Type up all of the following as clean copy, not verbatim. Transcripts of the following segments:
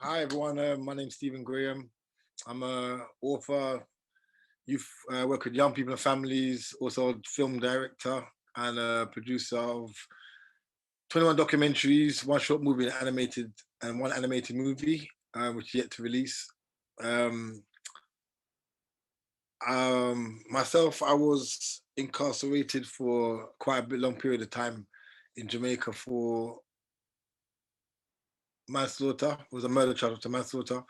Hi everyone, my name's Stephen Graham. I'm a author, youth work with young people and families, also film director and a producer of 21 documentaries, one short movie and one animated movie, which is yet to release. Um, Myself, I was incarcerated for quite a bit long period of time in Jamaica for manslaughter. It was a murder charge to manslaughter.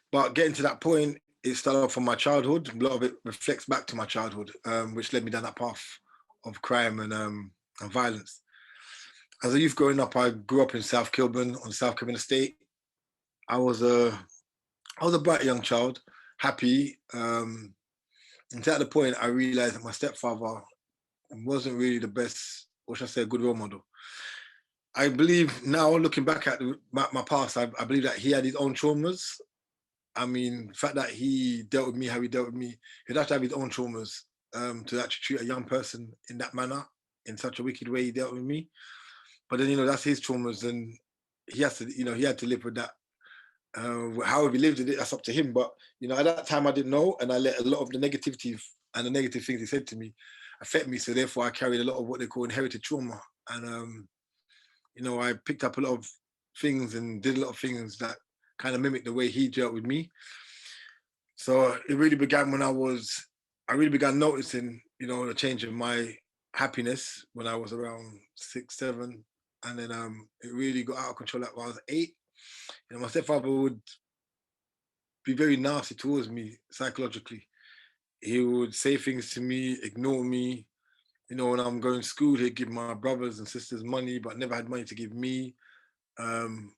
But getting to that point, it started off from my childhood. A lot of it reflects back to my childhood, which led me down that path of crime and violence. As a youth growing up, I grew up in South Kilburn on South Kilburn Estate. I was a I was a bright young child, happy. Until at the point I realized that my stepfather wasn't really the best, or should I say, a good role model. I believe now, looking back at my past, I believe that he had his own traumas. I mean, the fact that he dealt with me how he dealt with me, he'd have to have his own traumas to actually treat a young person in that manner, in such a wicked way he dealt with me. But then, that's his traumas, and he has to, he had to live with that. However he lived with it, that's up to him. But at that time, I didn't know, and I let a lot of the negativity and the negative things he said to me affect me. So therefore, I carried a lot of what they call inherited trauma, and I picked up a lot of things and did a lot of things that kind of mimicked the way he dealt with me. So it really began when I really began noticing, the change in my happiness when I was around 6, 7. And then it really got out of control when I was 8. My stepfather would be very nasty towards me psychologically. He would say things to me, ignore me. When I'm going to school, he'd give my brothers and sisters money, but never had money to give me. Um,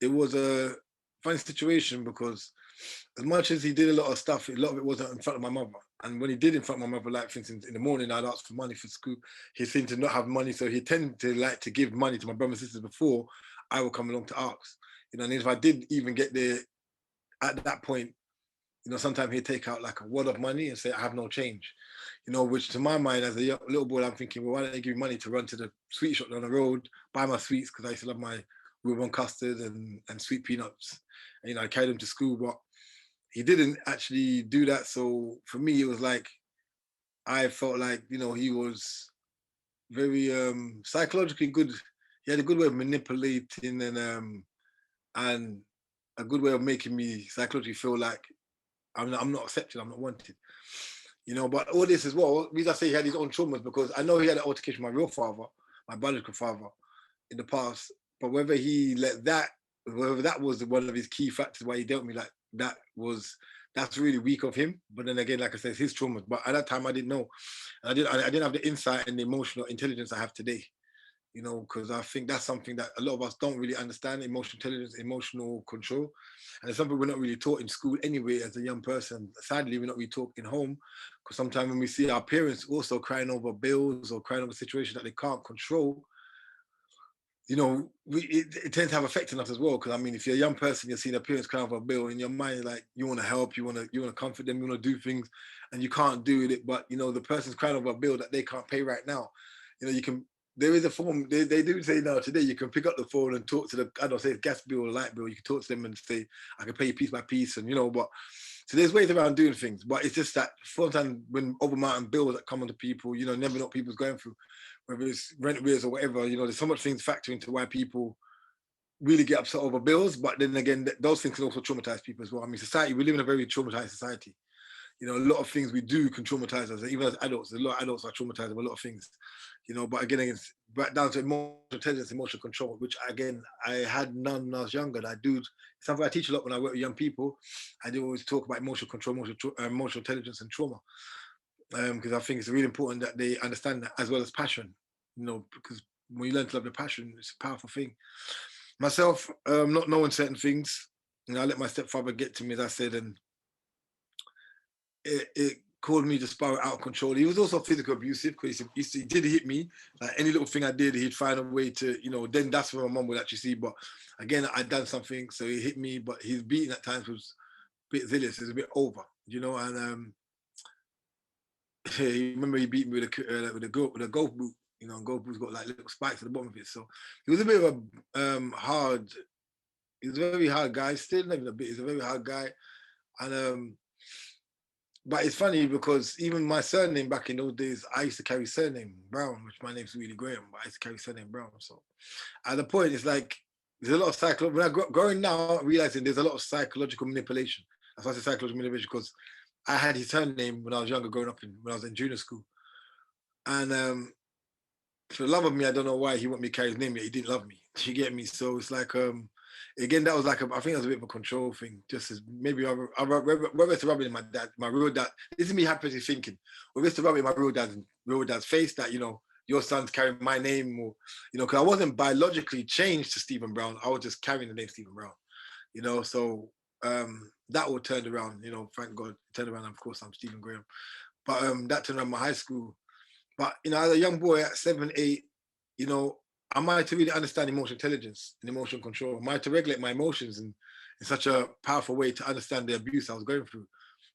it was a funny situation because as much as he did a lot of stuff, a lot of it wasn't in front of my mother. And when he did in front of my mother, like for instance, in the morning, I'd ask for money for school. He seemed to not have money, so he tended to like to give money to my brothers and sisters before I would come along to ask. And if I did even get there at that point, sometimes he'd take out like a wad of money and say, I have no change. Which to my mind, as a little boy, I'm thinking, well, why don't they give me money to run to the sweet shop down the road, buy my sweets, because I used to love my Reuben custard and sweet peanuts. And, I carried them to school, but he didn't actually do that. So for me, it was like, I felt like, he was very psychologically good. He had a good way of manipulating and a good way of making me psychologically feel like I'm not accepted, I'm not wanted. But all this as well, the reason I say he had his own traumas, because I know he had an altercation with my real father, my biological father, in the past. But whether that was one of his key factors why he dealt with me like that, that's really weak of him. But then again, like I said, it's his traumas. But at that time, I didn't know, and I didn't have the insight and the emotional intelligence I have today. Because I think that's something that a lot of us don't really understand: emotional intelligence, emotional control, and it's something we're not really taught in school anyway. As a young person, sadly, we're not really taught in home, because sometimes when we see our parents also crying over bills or crying over situations that they can't control, it tends to have effect on us as well. Because I mean, if you're a young person, you're seeing a parents crying for a bill in your mind, like you want to help, you want to comfort them, you want to do things, and you can't do it. But the person's crying over a bill that they can't pay right now. You can. There is a form. They do say now today you can pick up the phone and talk to the, I don't say gas bill or light bill. You can talk to them and say, I can pay you piece by piece, and but. So there's ways around doing things, but it's just that sometimes when over mountain bills that come onto people, never know what people's going through, whether it's rent arrears or whatever. There's so much things factor into why people really get upset over bills. But then again, those things can also traumatize people as well. I mean, society, we live in a very traumatized society. A lot of things we do can traumatize us. Even as adults, a lot of adults are traumatized with a lot of things. But again, it's back down to emotional intelligence, emotional control, which again, I had none when I was younger. I do something I teach a lot when I work with young people. I do always talk about emotional control, emotional intelligence, and trauma, because I think it's really important that they understand that, as well as passion. Because when you learn to love the passion, it's a powerful thing. Myself, not knowing certain things, I let my stepfather get to me, as I said, and it caused me to spiral out of control. He was also physical abusive, because he did hit me. Like any little thing I did, he'd find a way to, then that's when my mum would actually see. But again, I'd done something, so he hit me, but his beating at times was a bit zealous, it was a bit over, and he remember he beat me with a golf boot. And golf boot's got like little spikes at the bottom of it. So he was a bit of a hard He's a very hard guy. Still not even a bit. He's a very hard guy, and but it's funny because even my surname back in those days, I used to carry surname Brown, which my name's really Graham, but I used to carry surname Brown. So at the point, it's like there's a lot of when I growing now, realizing there's a lot of psychological manipulation. That's why I say psychological manipulation, because I had his surname when I was younger, growing up when I was in junior school, and for the love of me, I don't know why he wanted me to carry his name, yet he didn't love me. You get me? So it's like, again, that was like, I think that was a bit of a control thing. Just as maybe whether it's to rub it in my real dad. This is me happily thinking, whether it's to rub it in my real dad's face that, you know, your son's carrying my name, or, you know, because I wasn't biologically changed to Stephen Brown. I was just carrying the name Stephen Brown, you know. So that all turned around, you know, thank God, it turned around. And of course, I'm Stephen Graham. But that turned around my high school. But, you know, as a young boy at 7, 8, you know, am I to really understand emotional intelligence and emotional control? Am I to regulate my emotions in such a powerful way to understand the abuse I was going through?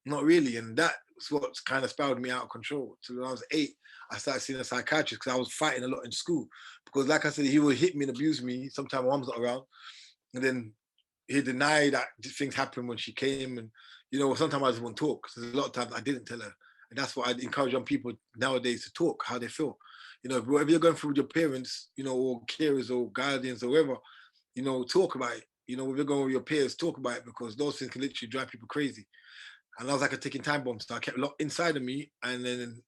Not really. And that's what kind of spiraled me out of control. So when I was 8, I started seeing a psychiatrist because I was fighting a lot in school. Because like I said, he would hit me and abuse me. Sometimes my mom's not around. And then he'd deny that things happened when she came. And, you know, sometimes I just won't talk. Because there's a lot of times I didn't tell her. And that's what I'd encourage young people nowadays to talk, how they feel. You know, whatever you're going through with your parents, you know, or carers or guardians or whatever, you know, talk about it. You know, if you're going with your peers, talk about it, because those things can literally drive people crazy. And I was like a ticking time bomb. So I kept locked inside of me. And then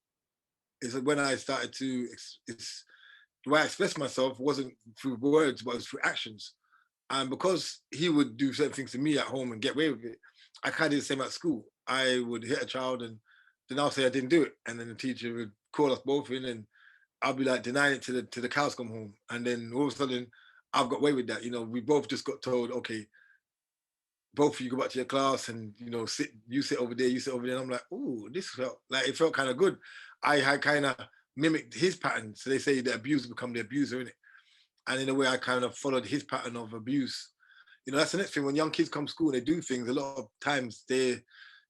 it's when I started to, the way I expressed myself wasn't through words, but it was through actions. And because he would do certain things to me at home and get away with it, I kind of did the same at school. I would hit a child and then I'll say I didn't do it. And then the teacher would call us both in and I'll be like denying it to the cows come home. And then all of a sudden I've got away with that. You know, we both just got told, okay, both of you go back to your class and, you know, you sit over there, you sit over there. And I'm like, oh, this felt like, it felt kind of good. I had kind of mimicked his pattern. So they say the abuser become the abuser, innit? And in a way I kind of followed his pattern of abuse. You know, that's the next thing. When young kids come to school and they do things, a lot of times they're,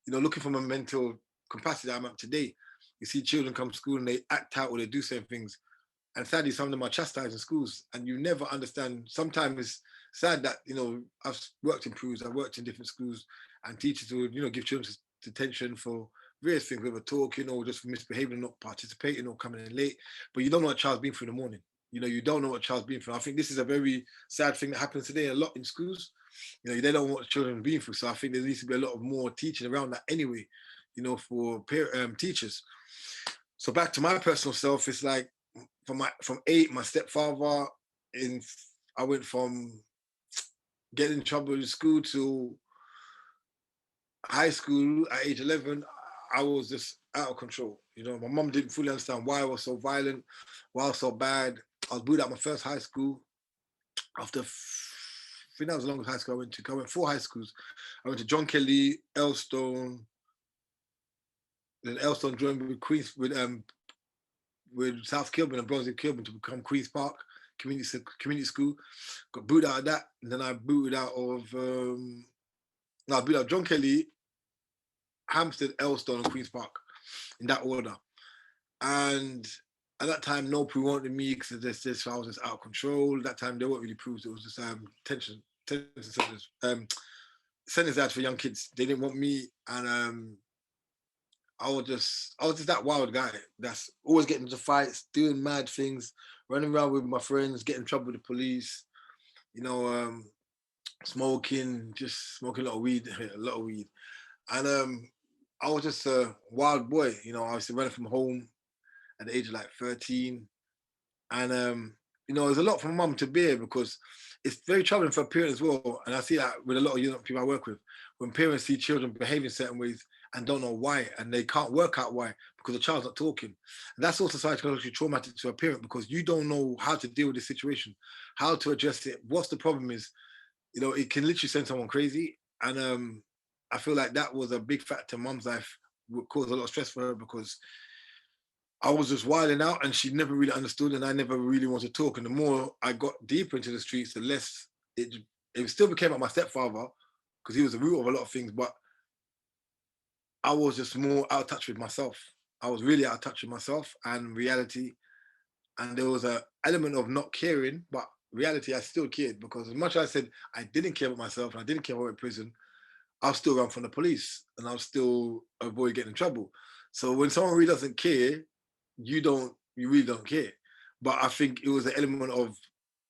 you know, looking from a mental capacity I'm at today. You see children come to school and they act out or they do certain things. And sadly, some of them are chastised in schools and you never understand. Sometimes it's sad that, you know, I've worked in crews, I've worked in different schools and teachers would, you know, give children detention for various things, whether talking or just misbehaving, not participating or coming in late. But you don't know what a child's been through in the morning. You know, you don't know what a child's been through. I think this is a very sad thing that happens today a lot in schools. You know, they don't know what children are being through. So I think there needs to be a lot of more teaching around that anyway, you know, for teachers. So back to my personal self, it's like from 8, my stepfather, I went from getting in trouble in school to high school at age 11. I was just out of control. You know, my mom didn't fully understand why I was so violent, why I was so bad. I was booed out my first high school after, I think that was the longest high school I went to. I went 4 high schools. I went to John Kelly, Elstone, then Elstone joined with South Kilburn and Brunswick Kilburn to become Queen's Park Community School. Got booted out of that, and then I booted out of I booted out John Kelly, Hampstead, Elstone, and Queen's Park in that order. And at that time, no proof wanted me because I was just out of control. At that time, they weren't really proofs. It was just sentence out for young kids. They didn't want me, and I was just that wild guy that's always getting into fights, doing mad things, running around with my friends, getting in trouble with the police, you know, smoking a lot of weed, And I was just a wild boy, you know. I was running from home at the age of like 13. And you know, there's a lot for my mum to bear because it's very troubling for a parent as well. And I see that with a lot of young people I work with, when parents see children behaving certain ways and don't know why, and they can't work out why because the child's not talking. And that's also psychologically traumatic to a parent because you don't know how to deal with the situation, how to address it. What's the problem is, you know, it can literally send someone crazy. And I feel like that was a big factor in mum's life, would cause a lot of stress for her because I was just wilding out and she never really understood and I never really wanted to talk. And the more I got deeper into the streets, the less it still became like my stepfather because he was the root of a lot of things, but I was just more out of touch with myself. I was really out of touch with myself and reality. And there was an element of not caring, but reality, I still cared, because as much as I said I didn't care about myself and I didn't care about prison, I'll still run from the police and I'll still avoid getting in trouble. So when someone really doesn't care, you really don't care. But I think it was an element of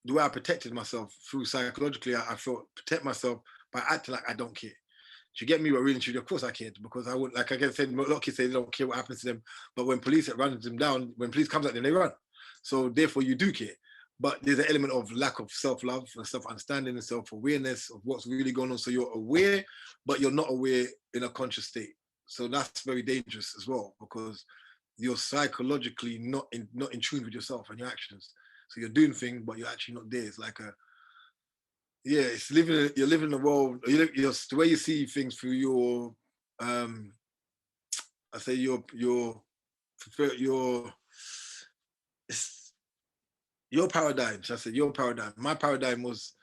the way I protected myself through psychologically. I felt protect myself by acting like I don't care. Do you get me? But really, truly, of course I cared, because I would, like I said, a lot of kids say they don't care what happens to them, but when police runs them down, when police comes at them, they run. So therefore, you do care. But there's an element of lack of self-love and self-understanding and self-awareness of what's really going on. So you're aware, but you're not aware in a conscious state. So that's very dangerous as well, because you're psychologically not in tune with yourself and your actions. So you're doing things, but you're actually not there. It's like it's living. You're living in the world. You're the way you see things through your, I say your your paradigm. So I said your paradigm. My paradigm was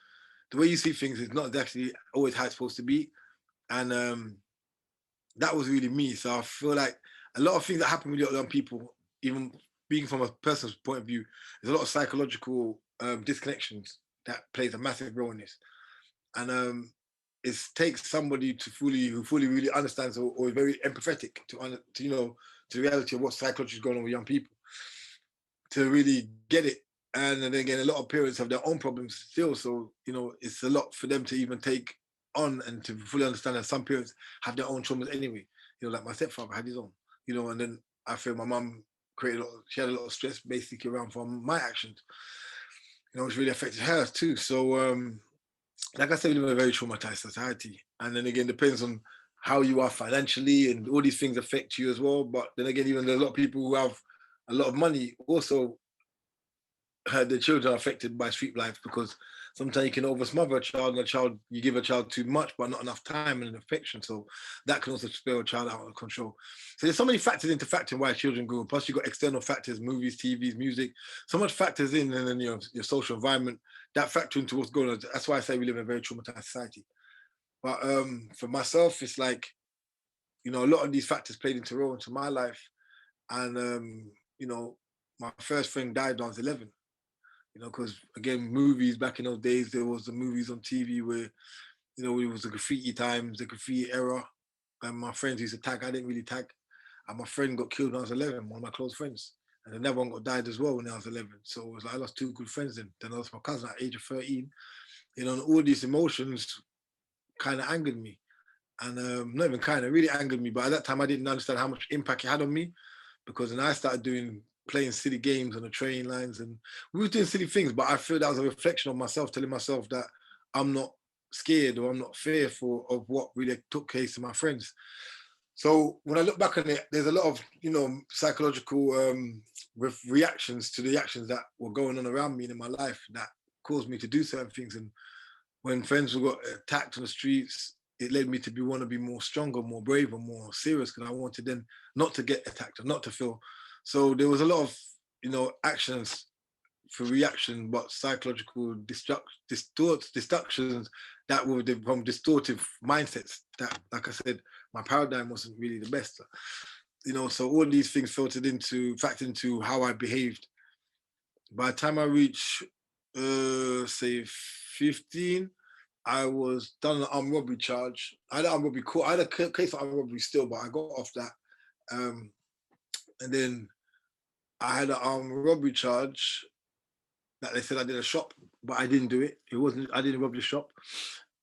the way you see things is not actually always how it's supposed to be, and that was really me. So I feel like a lot of things that happen with young people, even being from a person's point of view, there's a lot of psychological disconnections that plays a massive role in this. And it takes somebody who fully really understands or is very empathetic to the reality of what psychology is going on with young people to really get it. And then again, a lot of parents have their own problems still, so it's a lot for them to even take on and to fully understand that some parents have their own traumas anyway. Like my stepfather had his own. And then I feel my mum she had a lot of stress basically around from my actions. Which really affected her too. So like I said, we live in a very traumatized society. And then again, depends on how you are financially, and all these things affect you as well. But then again, even there's a lot of people who have a lot of money also the children are affected by street life, because sometimes you can oversmother a child, and you give a child too much but not enough time and affection, so that can also spill a child out of control. So there's so many factors into factoring why children grow. Plus you've got external factors, movies, TVs, music, so much factors in, and then your social environment that factor into what's going on. That's why I say we live in a very traumatized society. But for myself, it's like a lot of these factors played into role into my life. And my first friend died when I was 11. Because again, movies back in those days, there was the movies on TV where, it was the graffiti times, the graffiti era. And my friends used to tag. I didn't really tag. And my friend got killed when I was 11, one of my close friends. And another one got died as well when I was 11. So it was like I lost two good friends then. Then I lost my cousin at the age of 13. And all these emotions kind of angered me. And not even kind of, really angered me. But at that time, I didn't understand how much impact it had on me, because then I started playing silly games on the train lines, and we were doing silly things, but I feel that was a reflection of myself, telling myself that I'm not scared or I'm not fearful of what really took place to my friends. So when I look back on it, there's a lot of psychological reactions to the actions that were going on around me and in my life that caused me to do certain things. And when friends got attacked on the streets, it led me to want to be more stronger, more brave, and more serious, because I wanted then not to get attacked or not to feel. So there was a lot of, actions for reaction, but psychological destructions that were from distortive mindsets that, like I said, my paradigm wasn't really the best. So all these things factored into how I behaved. By the time I reached, say, 15, I was done an armed robbery charge. I had an armed robbery court. I had a case of armed robbery still, but I got off that. And then I had an armed robbery charge that they said I did a shop, but I didn't do it. I didn't rob the shop.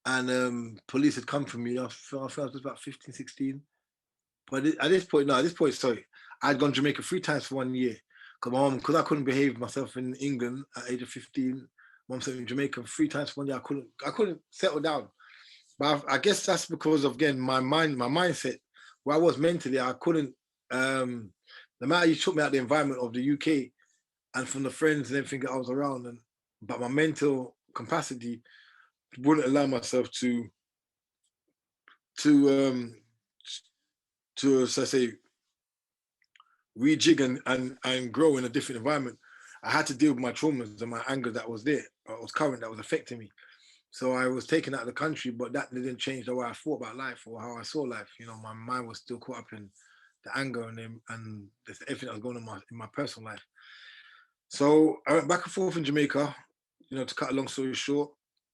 And police had come for me. I felt I was about 15, 16. But at this point, sorry, I had gone to Jamaica 3 times for 1 year. Because I couldn't behave myself in England at age of 15. Mom sent me in Jamaica 3 times for 1 year. I couldn't settle down. But I guess that's because of, again, my mindset, where I was mentally, I couldn't, no matter you took me out of the environment of the UK and from the friends and everything that I was around, but my mental capacity wouldn't allow myself to so I say, rejig and grow in a different environment. I had to deal with my traumas and my anger that was there, or was current, that was affecting me. So I was taken out of the country, but that didn't change the way I thought about life or how I saw life. My mind was still caught up in the anger and everything that was going on in my personal life. So I went back and forth in Jamaica to cut a long story short,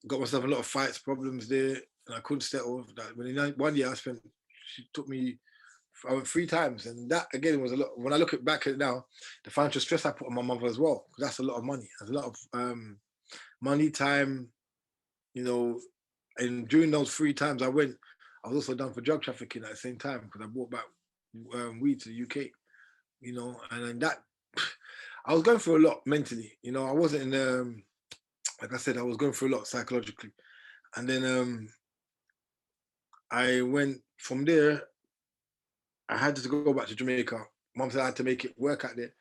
got myself in a lot of fights, problems there, and I couldn't settle. That when in 1 year she took me. I went 3 times, and that again was a lot. When I look back at it now, the financial stress I put on my mother as well, because that's a lot of money. There's a lot of money, time, and during those 3 times I went, I was also done for drug trafficking at the same time because I brought back weed to the UK, and then that I was going through a lot mentally. I wasn't in, like I said, I was going through a lot psychologically, and then I went from there. I had to go back to Jamaica. Mom said I had to make it work out there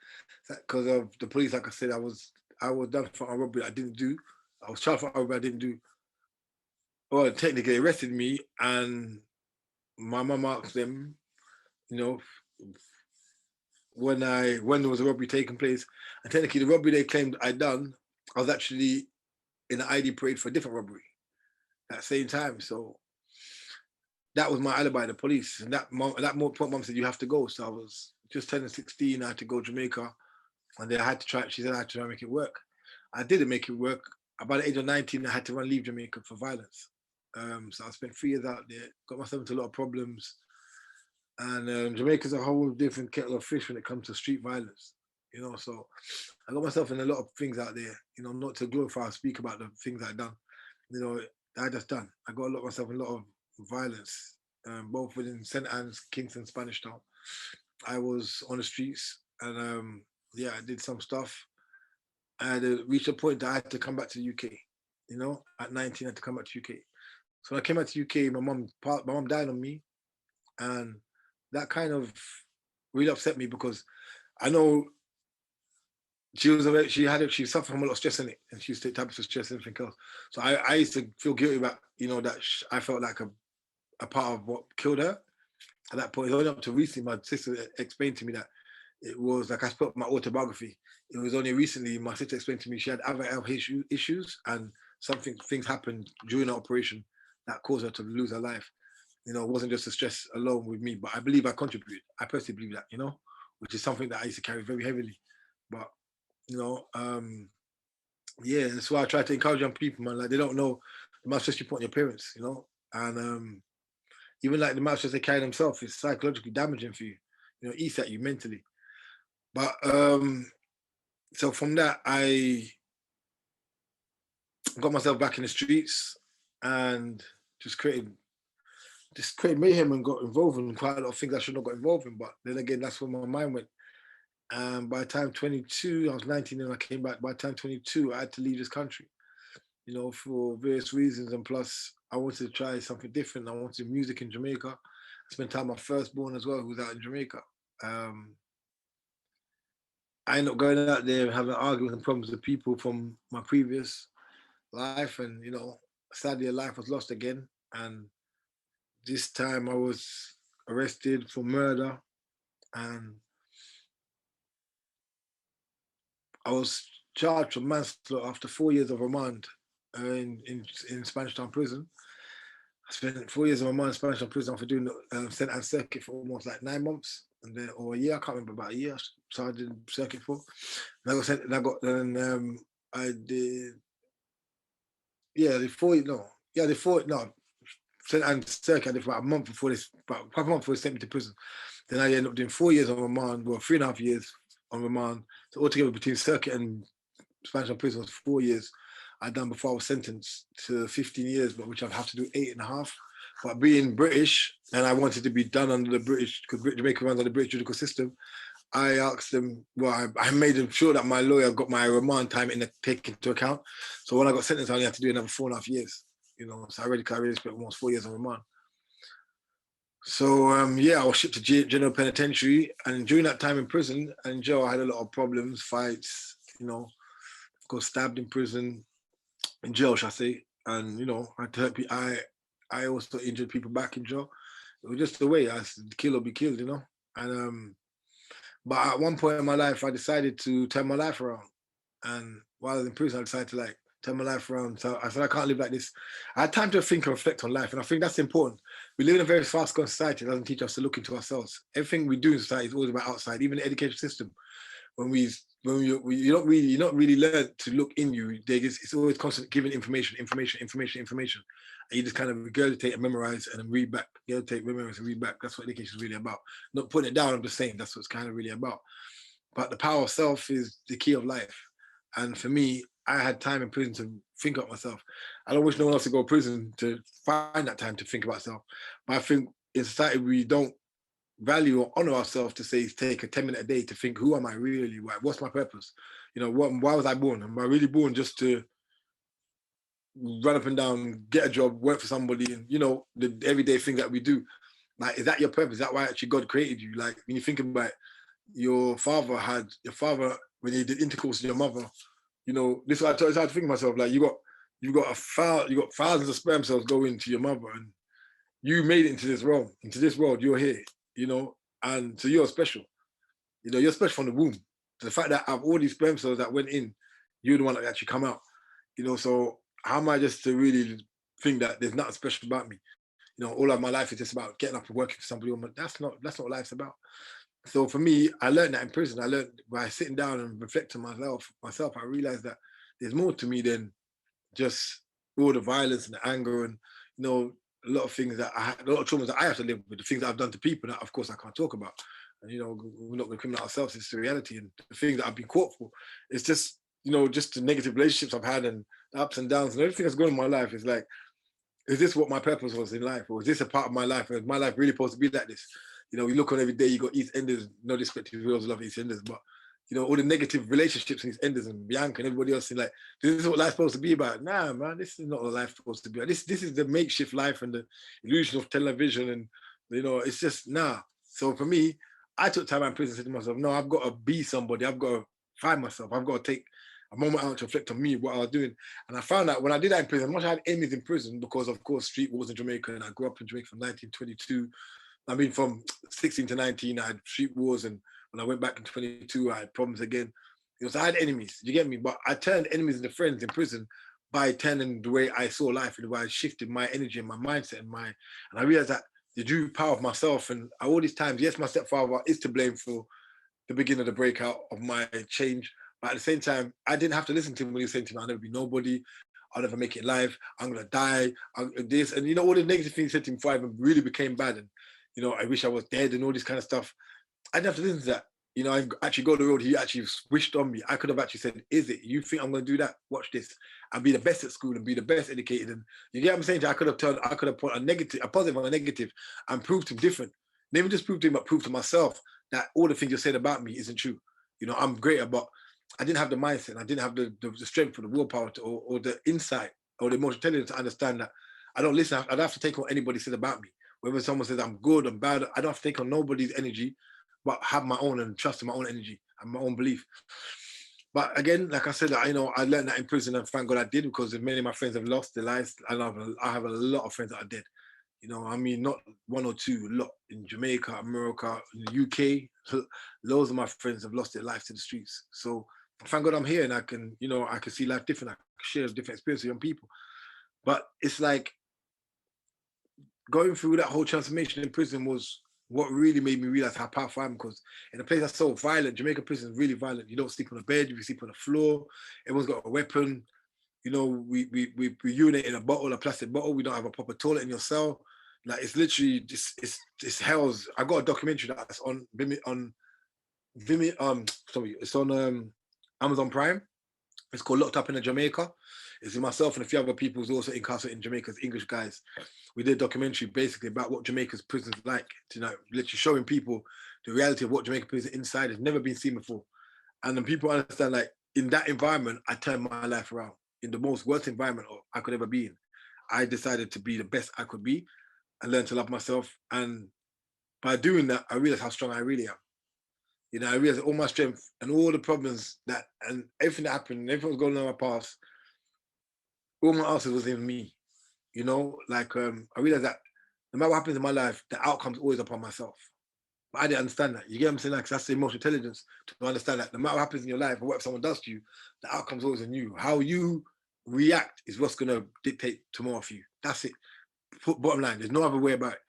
because of the police. Like I said, I was done for a robbery I didn't do. I was charged for a robbery I didn't do. Well, technically arrested me, and my mum asked them, you know, when there was a robbery taking place, and technically the robbery they claimed I'd done, I was actually in an ID parade for a different robbery at the same time. So that was my alibi, the police. And at that point, mum said, you have to go. So I was just turning 16, I had to go to Jamaica. And then she said I had to try and make it work. I didn't make it work. By the age of 19, I had to leave Jamaica for violence. So I spent 3 years out there, got myself into a lot of problems. And Jamaica's a whole different kettle of fish when it comes to street violence. So I got myself in a lot of things out there, not to glorify or speak about the things I've done. I just done. I got myself in a lot of violence, both within St. Anne's, Kingston, Spanish Town. I was on the streets and I did some stuff. I had to reach a point that I had to come back to the UK. At 19, I had to come back to UK. So when I came back to UK, my mom died on me, and that kind of really upset me because I know she suffered from a lot of stress in it, and she used to take tablets for stress and everything else. So I used to feel guilty about that I felt like a part of what killed her. At that point, it was only up to recently my sister explained to me that it was like I spoke my autobiography. It was only recently my sister explained to me she had other health issues and things happened during the operation that caused her to lose her life. It wasn't just the stress alone with me, but I believe I contributed. I personally believe that, which is something that I used to carry very heavily. But that's why I try to encourage young people, man. Like they don't know the amount of stress you put on your parents, and even like the amount of stress they carry themselves is psychologically damaging for you. It eats at you mentally. But so from that, I got myself back in the streets and just created mayhem and got involved in quite a lot of things I shouldn't have got involved in. But then again, that's where my mind went. And by the time 22, I was 19 and I came back. By the time 22, I had to leave this country, for various reasons. And plus, I wanted to try something different. I wanted music in Jamaica. I spent time with my firstborn as well, who was out in Jamaica. I ended up going out there and having arguments and problems with people from my previous life. And, sadly, a life was lost again. And this time I was arrested for murder. And I was charged for manslaughter after 4 years of remand in Spanish Town prison. I spent 4 years of remand in Spanish Town prison for doing St. Anne's circuit for almost like 9 months. And then, or a year, I can't remember, about a year. So I did circuit for. And I got sent, and I did, St. Anne's circuit, I did for about a month before about a month before they sent me to prison. Then I ended up doing 4 years on remand, 3.5 years on remand. So altogether between circuit and Spanish Town prison was 4 years I'd done before I was sentenced to 15 years, but which I'd have to do 8.5. But being British, and I wanted to be done under the British, because Jamaica runs under the British judicial system, I asked them, I made them sure that my lawyer got my remand time taken into account. So when I got sentenced, I only had to do another 4.5 years, so I already spent almost 4 years on remand. So, I was shipped to general penitentiary, and during that time in prison and jail, I had a lot of problems, fights, got stabbed in prison, in jail, shall I say, and, I had to hurt people. I also injured people back in jail. It was just the way, I said, kill or be killed, and but at one point in my life, I decided to turn my life around. And while I was in prison, I decided to turn my life around. So I said, I can't live like this. I had time to think and reflect on life. And I think that's important. We live in a very fast-growing society. It doesn't teach us to look into ourselves. Everything we do in society is always about outside, even the education system. When we when you're not really learned to look in you. It's always constant giving information, and you just kind of regurgitate and memorize and then read back, regurgitate, memorize and read back. That's what education is really about. Not putting it down. I'm just saying that's what it's kind of really about. But the power of self is the key of life. And for me, I had time in prison to think about myself. I don't wish no one else to go to prison to find that time to think about self. But I think in society we don't value or honor ourselves to say take a 10-minute a day to think, who am I really? What's my purpose? Why was I born? Am I really born just to run up and down, get a job, work for somebody, and the everyday things that we do? Like, is that your purpose? Is that why actually God created you? Like, when you think about it, your father when he did intercourse with your mother, this is what I started to think of myself. Like, you got thousands of sperm cells go into your mother, and you made it into this realm, into this world. You're here, and so you're special. You're special from the womb. So the fact that out of all these sperm cells that went in, you're the one that actually come out. So how am I just to really think that there's nothing special about me? All of my life is just about getting up and working for somebody. That's not what life's about. So for me, I learned that in prison. I learned by sitting down and reflecting myself, I realized that there's more to me than just all the violence and the anger and, a lot of things that a lot of traumas that I have to live with, the things that I've done to people that of course I can't talk about. And, we're not going to criminal ourselves, it's the reality. And the things that I've been caught for, it's just, just the negative relationships I've had and the ups and downs and everything that's going on in my life is like, is this what my purpose was in life? Or is this a part of my life? Or is my life really supposed to be like this? You look on every day, you got East Enders, no disrespect to who else love East Enders, but all the negative relationships in East Enders and Bianca and everybody else, like, this is what life's supposed to be about. Nah, man, this is not what life's supposed to be about. This is the makeshift life and the illusion of television, and it's just nah. So for me, I took time out in prison and said to myself, no, I've got to be somebody, I've got to find myself, I've got to take a moment out to reflect on me, what I was doing. And I found out when I did that in prison, much I had enemies in prison because, of course, street wars in Jamaica, and I grew up in Jamaica from 1922. I mean, from 16 to 19, I had street wars, and when I went back in 22, I had problems again. So I had enemies, you get me? But I turned enemies into friends in prison by turning the way I saw life and the way I shifted my energy and my mindset and I realized that the true power of myself, and all these times, yes, my stepfather is to blame for the beginning of the breakout of my change. But at the same time, I didn't have to listen to him when he was saying to me, I'll never be nobody, I'll never make it in life, I'm gonna die, this, and all the negative things he said to me before I even really became bad, and I wish I was dead and all this kind of stuff. I didn't have to listen to that. I actually go the road he actually wished on me. I could have actually said, is it? You think I'm gonna do that? Watch this. I'll be the best at school and be the best educated. And you get what I'm saying? I could have put a positive on a negative and proved him different. Never just proved to him, but proved to myself that all the things you said about me isn't true. I'm greater, but I didn't have the mindset. I didn't have the strength or the willpower or the insight or the emotional intelligence to understand that I don't listen. I don't have to take on what anybody says about me. Whether someone says I'm good, I'm bad, I don't have to take on nobody's energy, but have my own and trust in my own energy and my own belief. But again, like I said, I learned that in prison, and thank God I did, because many of my friends have lost their lives. I have a lot of friends that are dead. I mean, not one or two, a lot in Jamaica, America, in the UK. Loads of my friends have lost their lives to the streets. So thank God I'm here, and I can see life different. I can share different experiences with young people. But it's like going through that whole transformation in prison was what really made me realize how powerful I am, because in a place that's so violent, Jamaica prison is really violent. You don't sleep on a bed, you sleep on the floor, everyone's got a weapon. We urinate in a plastic bottle. We don't have a proper toilet in your cell. Like, it's literally it's hell's. I got a documentary that's on it's on Amazon Prime. It's called Locked Up in Jamaica. It's myself and a few other people who's also incarcerated in Jamaica, English guys. We did a documentary basically about what Jamaica's prisons like, literally showing people the reality of what Jamaica prison inside has never been seen before. And then people understand, like, in that environment, I turned my life around. In the most worst environment I could ever be in, I decided to be the best I could be and learn to love myself. And by doing that, I realized how strong I really am. I realized all my strength and all the problems and everything that happened, everything was going on in my past, all my answers was in me. I realized that no matter what happens in my life, the outcome's always upon myself. But I didn't understand that. You get what I'm saying? Like, that's the emotional intelligence to understand that no matter what happens in your life or what someone does to you, the outcome's always in you. How you react is what's going to dictate tomorrow for you. That's it. Bottom line, there's no other way about it.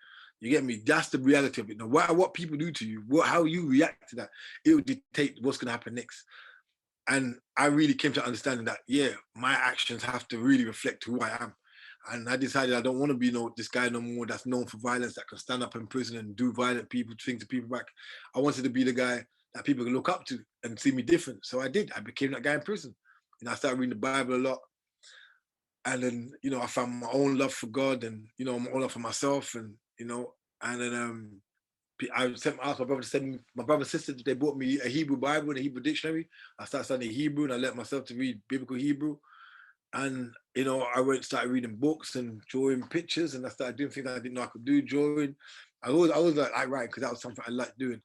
You get me? That's the reality of it. No matter what people do to you, how you react to that, it will dictate what's going to happen next. And I really came to understanding that, yeah, my actions have to really reflect who I am. And I decided I don't want to be this guy no more that's known for violence, that can stand up in prison and do violent things to people back. I wanted to be the guy that people can look up to and see me different. So I did. I became that guy in prison. I started reading the Bible a lot. And then, I found my own love for God and, my own love for myself. And, and then I sent asked my brother to send me, my brother and sister, they bought me a Hebrew Bible and a Hebrew dictionary. I started studying Hebrew and I let myself to read biblical Hebrew. And, I started reading books and drawing pictures, and I started doing things I didn't know I could do, drawing. I always like writing because that was something I liked doing.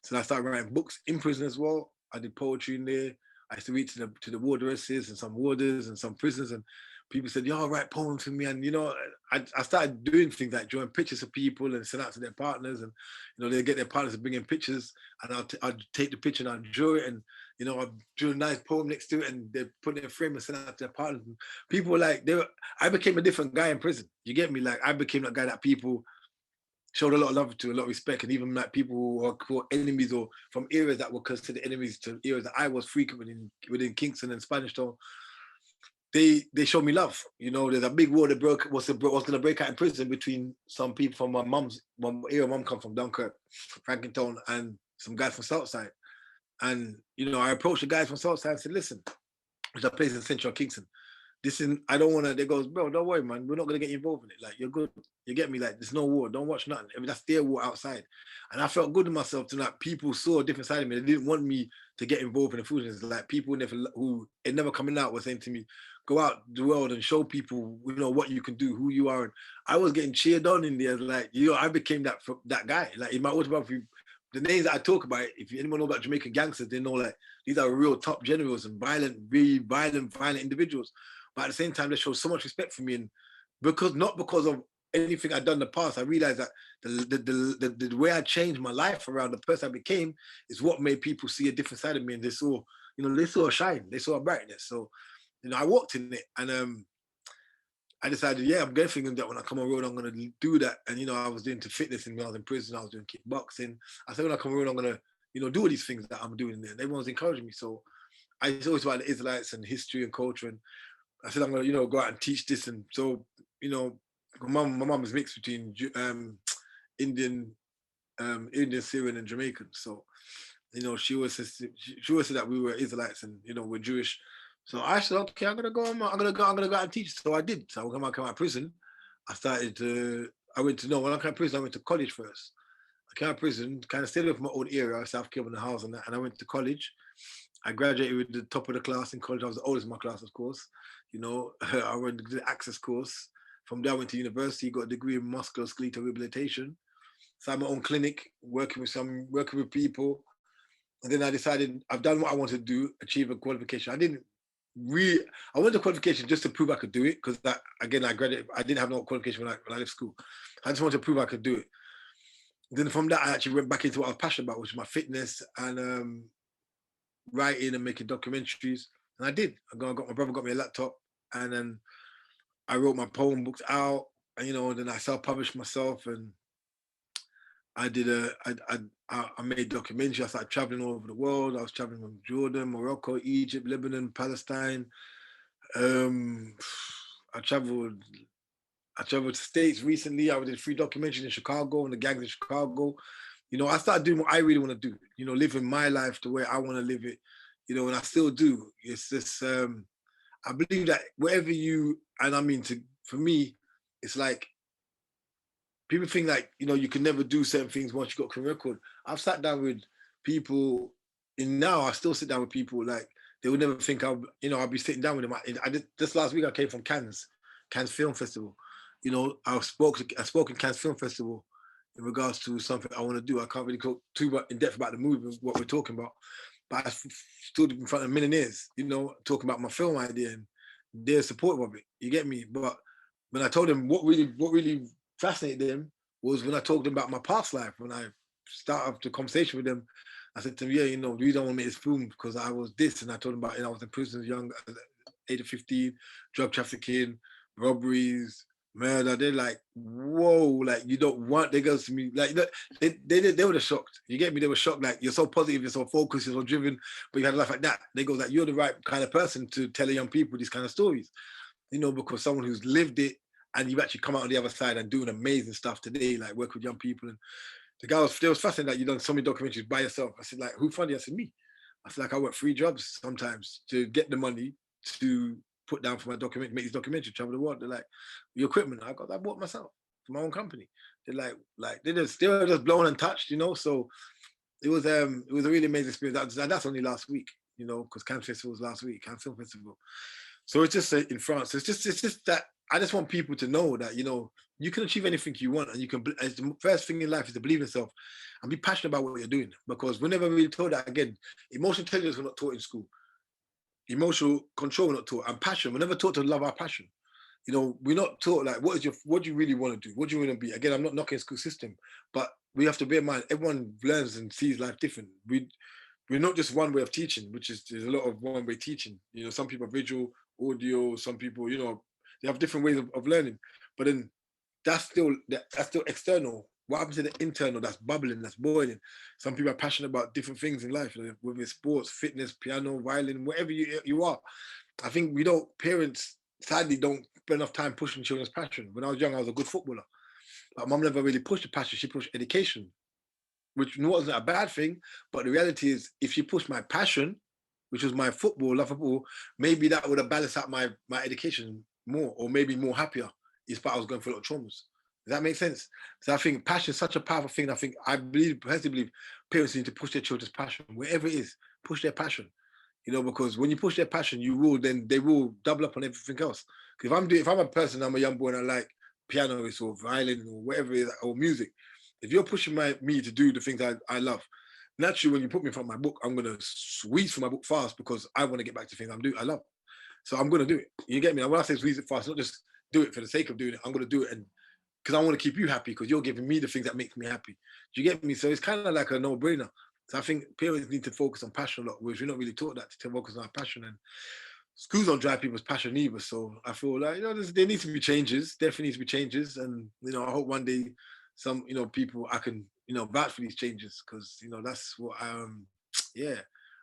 So I started writing books in prison as well. I did poetry in there. I used to read to the warderesses and some warders and some prisoners, and people said, "Yo, write poems for me." And I started doing things like drawing pictures of people and send out to their partners, and they get their partners to bring in pictures, and I'd take the picture and I'd draw it, and I drew a nice poem next to it, and they put it in a frame and send it out to their partners. And people were like, I became a different guy in prison. You get me? Like I became that guy that people showed a lot of love to, a lot of respect, and even like people who are called enemies or from areas that were considered enemies to areas that I was frequent within Kingston and Spanish Town, they showed me love. There's a big war that was going to break out in prison between some people from my area. Mum come from Dunkirk, Frankentown, and some guys from Southside. And I approached the guys from Southside and said, "Listen, there's a place in Central Kingston. I don't want to." They goes, "Bro, don't worry, man. We're not gonna get you involved in it. Like, you're good. You get me? Like, there's no war. Don't watch nothing. I mean, that's their war outside." And I felt good in myself to that people saw a different side of me. They didn't want me to get involved in the foolishness. Like people who it never coming out were saying to me, "Go out the world and show people, what you can do, who you are." And I was getting cheered on in there. Like, I became that guy. Like in my autobiography, the names that I talk about, if anyone know about Jamaican gangsters, they know like these are real top generals and really violent individuals. But at the same time, they show so much respect for me, and not because of anything I'd done in the past. I realized that the way I changed my life around, the person I became, is what made people see a different side of me, and they saw a shine, they saw a brightness. So, I walked in it, and I decided, yeah, I'm thinking that when I come on road, I'm gonna do that. And I was doing fitness, and when I was in prison, I was doing kickboxing. I said, when I come on road, I'm gonna do all these things that I'm doing there. And everyone's encouraging me. So I always about the Israelites and history and culture, and I said, I'm gonna, go out and teach this. And so, my mom is mixed between Indian, Syrian, and Jamaican. So, she always said that we were Israelites and we're Jewish. So I said, okay, I'm gonna go out and teach. So I did. So when I came out of prison, I started to. When I came out of prison, I went to college first. I came out of prison, kind of stayed away from my old area, South Kilburn House, and that, and I went to college. I graduated with the top of the class in college. I was the oldest in my class, of course. I went to the access course. From there, I went to university, got a degree in musculoskeletal rehabilitation. So I had my own clinic, working with people. And then I decided I've done what I wanted to do, achieve a qualification. I wanted a qualification just to prove I could do it, because I graduated. I didn't have no qualification when I left school. I just wanted to prove I could do it. Then from that, I actually went back into what I was passionate about, which is my fitness and writing and making documentaries. And I did. My brother got me a laptop, and then I wrote my poem books out, and then I self-published myself, and I did I made documentaries. I started traveling all over the world. I was traveling from Jordan, Morocco, Egypt, Lebanon, Palestine. Um, I traveled to States recently. I did 3 documentaries in Chicago and the gangs in Chicago. I started doing what I really want to do. Living my life the way I want to live it. And I still do. It's just I believe that for me, it's like people think like, you can never do certain things once you got a career record. I've sat down with people, and now I still sit down with people like they would never think I'll be sitting down with them. I did this last week. I came from Cannes Film Festival. I spoke in Cannes Film Festival in regards to something I want to do. I can't really talk too much in depth about the movie, what we're talking about, but I stood in front of millionaires, talking about my film idea, and they're supportive of it. You get me? But when I told them what really fascinated them was when I told them about my past life. When I started the conversation with them, I said to them, yeah, we don't want to make this film because I was this. And I told them about, I was in prison young, at the age of 15, drug trafficking, robberies, Man, they're like, whoa, like you don't want. They goes to me like they were shocked. You get me? They were shocked. Like you're so positive, you're so focused, you're so driven, but you had a life like that. They go like you're the right kind of person to tell the young people these kind of stories. You know, because someone who's lived it and you've actually come out on the other side and doing amazing stuff today, like work with young people. And the guy was, it was fascinating that you done so many documentaries by yourself. I said, like, who funded you? I said, me. I said, like, I work 3 jobs sometimes to get the money to put down for my document, make this documentary, travel the world. They're like, your equipment, I bought myself for my own company. They're like they were just blown and touched, you know. So it was a really amazing experience. That's only last week, you know, because Cannes Festival was last week, Cannes Film Festival. So it's just in France. It's just that I just want people to know that, you know, you can achieve anything you want, and you can. As the first thing in life is to believe in yourself and be passionate about what you're doing. Because we're never really taught that. Again, emotional intelligence we're not taught in school. Emotional control we're not taught, and passion we're never taught to love our passion. You know, we're not taught like what do you really want to do? What do you want to be? Again, I'm not knocking school system, but we have to bear in mind everyone learns and sees life different. We're not just one way of teaching, which is there's a lot of one way teaching. You know, some people are visual, audio, some people, you know, they have different ways of learning. But then that's still external. What happens to the internal that's bubbling, that's boiling? Some people are passionate about different things in life, whether it's sports, fitness, piano, violin, whatever you are. I think we don't, parents sadly don't spend enough time pushing children's passion. When I was young, I was a good footballer. But mum never really pushed the passion, she pushed education, which wasn't a bad thing. But the reality is, if she pushed my passion, which was my football, love football, maybe that would have balanced out my education more, or maybe more happier. Despite I was going through a lot of traumas. Does that make sense? So I think passion is such a powerful thing. I personally believe parents need to push their children's passion, wherever it is, push their passion. You know, because when you push their passion, then they will double up on everything else. Because if I'm a person, I'm a young boy and I like piano or violin or whatever it is, or music, if you're pushing me to do the things I love, naturally when you put me in front of my book, I'm gonna squeeze through my book fast because I want to get back to things I love. So I'm gonna do it. You get me? And when I say squeeze it fast, not just do it for the sake of doing it. I'm gonna do it and because I want to keep you happy because you're giving me the things that make me happy. Do you get me? So it's kind of like a no-brainer. So I think parents need to focus on passion a lot, which we're not really taught that to focus on our passion. And schools don't drive people's passion either. So I feel like, you know, there needs to be changes, definitely needs to be changes. And, you know, I hope one day some, you know, people I can, you know, vouch for these changes because, you know, that's what yeah.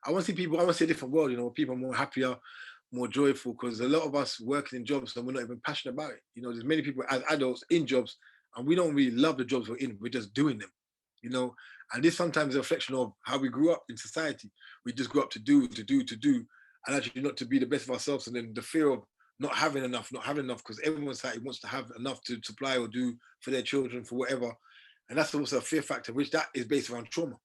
I want to see people, I want to see a different world, you know, people are more happier, more joyful because a lot of us working in jobs and we're not even passionate about it. You know, there's many people as adults in jobs and we don't really love the jobs we're in. We're just doing them, you know. And this sometimes is a reflection of how we grew up in society. We just grew up to do, and actually not to be the best of ourselves. And then the fear of not having enough, because everyone society wants to have enough to supply or do for their children, for whatever. And that's also a fear factor, which that is based around trauma.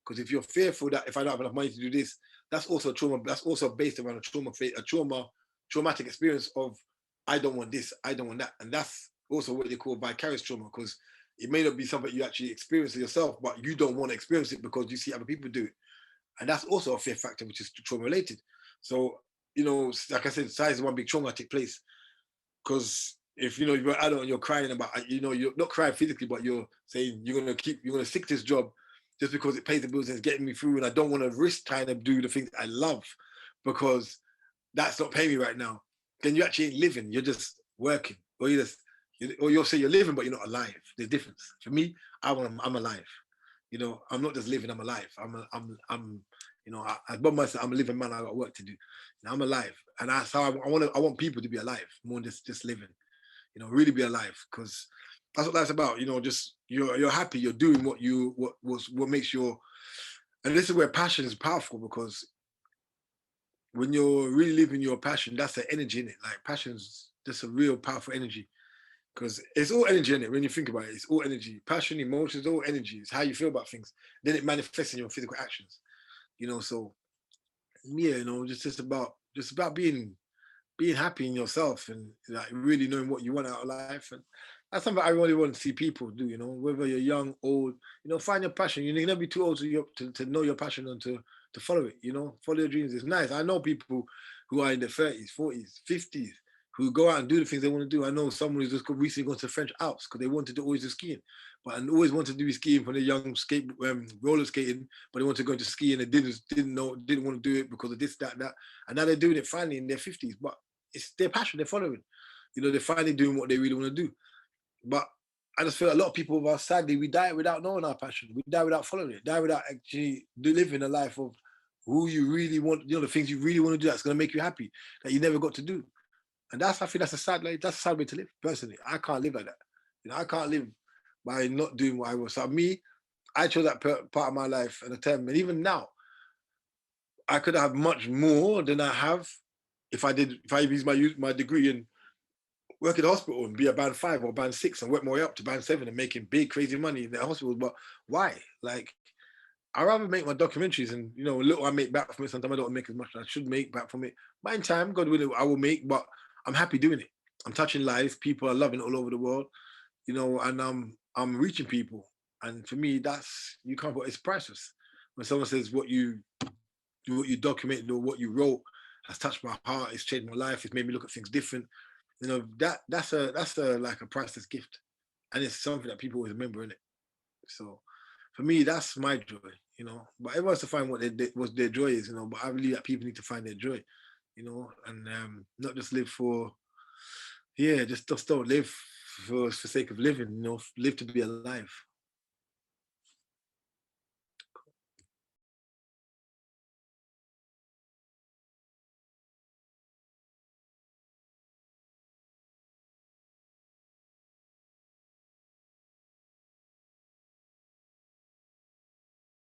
Because if you're fearful that if I don't have enough money to do this, that's also trauma. That's also based around traumatic experience of I don't want this, I don't want that, and that's also what they call vicarious trauma because it may not be something you actually experience yourself, but you don't want to experience it because you see other people do it, and that's also a fear factor which is trauma related. So you know, like I said, size is one big traumatic place because if you know you're an adult and you're crying about, you know, you're not crying physically, but you're saying you're gonna stick to this job just because it pays the bills and it's getting me through, and I don't want to risk trying to do the things I love because that's not paying me right now. Then you actually ain't living. You're just working, or or you'll say you're living, but you're not alive. There's a difference. For me, I'm alive. You know, I'm not just living. I'm alive. I'm. You know, as Bob Marley said, I'm a living man. I got work to do. And I'm alive, and that's how I want people to be alive more than just living. You know, really be alive because that's what life's about. You know, just you're happy. You're doing what makes your. And this is where passion is powerful because when you're really living your passion, that's the energy in it. Like passion's just a real powerful energy because it's all energy in it. When you think about it, it's all energy. Passion, emotions, all energy. It's how you feel about things. Then it manifests in your physical actions. You know, so yeah, you know, just about being happy in yourself and like really knowing what you want out of life. And that's something I really want to see people do, you know, whether you're young, old, you know, find your passion. You never be too old to know your passion and to follow it, you know, follow your dreams. It's nice. I know people who are in their 30s, 40s, 50s, who go out and do the things they want to do. I know someone who's just recently gone to the French Alps because they wanted to always do skiing, but and always wanted to do skiing from the young roller skating, but they wanted to go into skiing and didn't want to do it because of this, that, and now they're doing it finally in their 50s. But it's their passion they're following. You know, they're finally doing what they really want to do. But I just feel a lot of people of us, sadly, we die without knowing our passion. We die without following it. Die without actually living a life of who you really want, you know, the things you really want to do that's going to make you happy that you never got to do. And I think that's a sad, like, that's a sad way to live. Personally, I can't live like that. You know, I can't live by not doing what I want. So me, I chose that part of my life at the time, and even now, I could have much more than I have if I use my degree and work in the hospital and be a band 5 or band 6 and work my way up to band 7 and making big crazy money in the hospitals. But why? Like, I rather make my documentaries, and you know, little I make back from it. Sometimes I don't make as much as I should make back from it. But in time, God willing, I will make. But I'm happy doing it. I'm touching lives. People are loving it all over the world. You know, and I'm reaching people. And for me, that's you can't put it's priceless. When someone says what you documented or what you wrote has touched my heart, it's changed my life, it's made me look at things different. You know, that's a like a priceless gift. And it's something that people always remember in it. So for me, that's my joy, you know. But everyone has to find what their joy is, you know. But I believe that people need to find their joy, you know, and not just live for, yeah, just don't live for sake of living, you know, live to be alive.